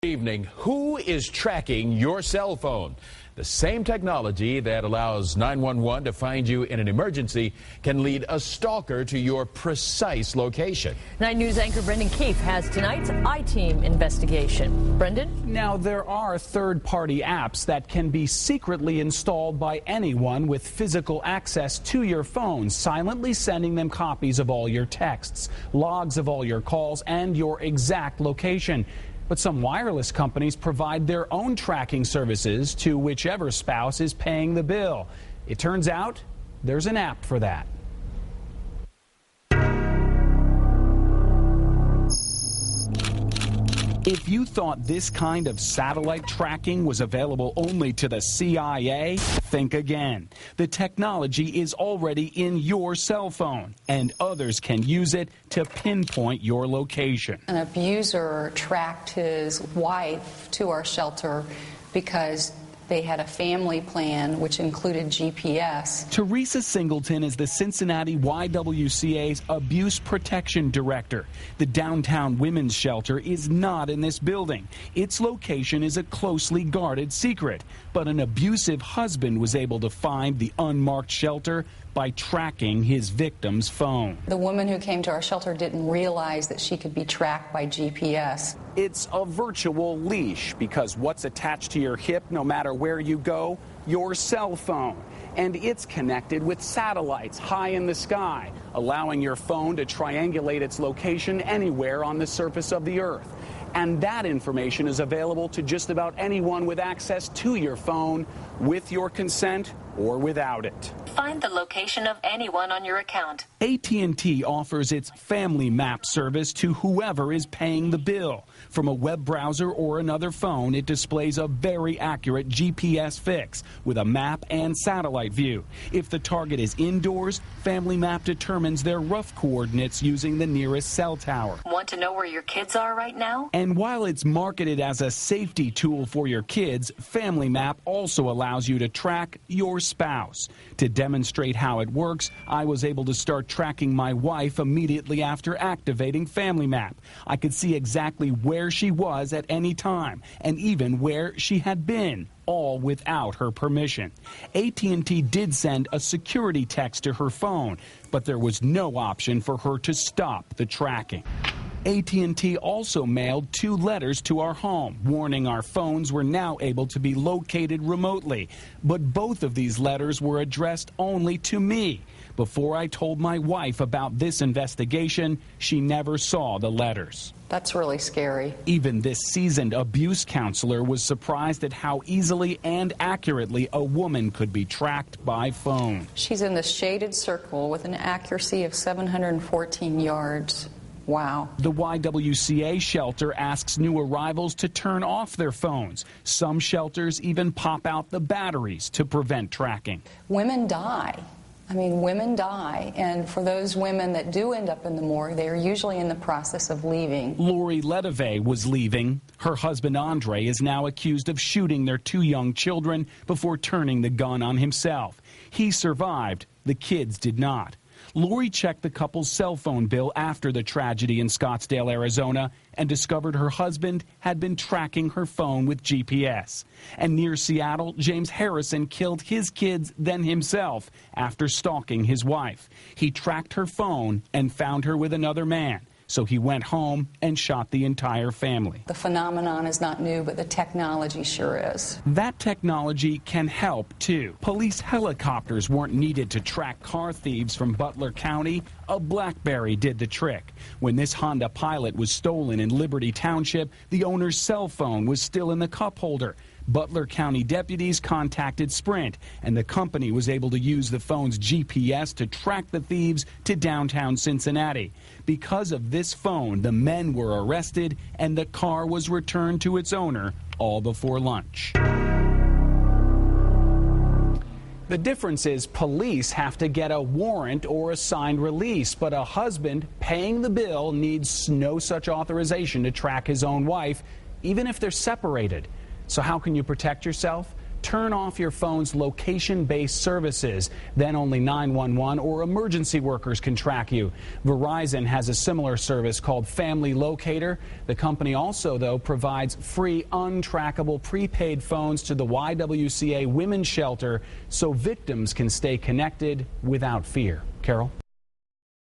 Evening. Who is tracking your cell phone? The same technology that allows 911 to find you in an emergency can lead a stalker to your precise location. 9 News anchor Brendan Keefe has tonight's I-Team investigation. Brendan? Now, there are third-party apps that can be secretly installed by anyone with physical access to your phone, silently sending them copies of all your texts, logs of all your calls, and your exact location. But some wireless companies provide their own tracking services to whichever spouse is paying the bill. It turns out there's an app for that. If you thought this kind of satellite tracking was available only to the CIA, think again. The technology is already in your cell phone, and others can use it to pinpoint your location. An abuser tracked his wife to our shelter because they had a family plan which included GPS. Teresa Singleton is the Cincinnati YWCA's Abuse Protection Director. The downtown women's shelter is not in this building. Its location is a closely guarded secret. But an abusive husband was able to find the unmarked shelter by tracking his victim's phone. The woman who came to our shelter didn't realize that she could be tracked by GPS. It's a virtual leash because what's attached to your hip, no matter where you go? Your cell phone. And it's connected with satellites high in the sky, allowing your phone to triangulate its location anywhere on the surface of the earth. And that information is available to just about anyone with access to your phone, with your consent or without it. Find the location of anyone on your account. AT&T offers its Family Map service to whoever is paying the bill. From a web browser or another phone, it displays a very accurate GPS fix with a map and satellite view. If the target is indoors, Family Map determines their rough coordinates using the nearest cell tower. Want to know where your kids are right now? And while it's marketed as a safety tool for your kids, Family Map also allows you to track your spouse. To demonstrate how it works, I was able to start tracking my wife immediately after activating Family Map. I could see exactly where she was at any time and even where she had been, all without her permission. AT&T did send a security text to her phone, but there was no option for her to stop the tracking. AT&T also mailed 2 letters to our home, warning our phones were now able to be located remotely. But both of these letters were addressed only to me. Before I told my wife about this investigation, she never saw the letters. That's really scary. Even this seasoned abuse counselor was surprised at how easily and accurately a woman could be tracked by phone. She's in the shaded circle with an accuracy of 714 yards. Wow. The YWCA shelter asks new arrivals to turn off their phones. Some shelters even pop out the batteries to prevent tracking. Women die. I mean, women die, and for those women that do end up in the morgue, they are usually in the process of leaving. Lori Ledeve was leaving. Her husband, Andre, is now accused of shooting their 2 young children before turning the gun on himself. He survived. The kids did not. Lori checked the couple's cell phone bill after the tragedy in Scottsdale, Arizona, and discovered her husband had been tracking her phone with GPS. And near Seattle, James Harrison killed his kids, then himself, after stalking his wife. He tracked her phone and found her with another man. So he went home and shot the entire family. The phenomenon is not new, but the technology sure is. That technology can help, too. Police helicopters weren't needed to track car thieves from Butler County. A BlackBerry did the trick. When this Honda Pilot was stolen in Liberty Township, the owner's cell phone was still in the cup holder. Butler County deputies contacted Sprint, and the company was able to use the phone's GPS to track the thieves to downtown Cincinnati. Because of this phone, the men were arrested, and the car was returned to its owner all before lunch. The difference is police have to get a warrant or a signed release, but a husband paying the bill needs no such authorization to track his own wife, even if they're separated. So how can you protect yourself? turn off your phone's location-based services. Then only 911 or emergency workers can track you. Verizon has a similar service called Family Locator. The company also, though, provides free untrackable prepaid phones to the YWCA Women's Shelter so victims can stay connected without fear. Carol?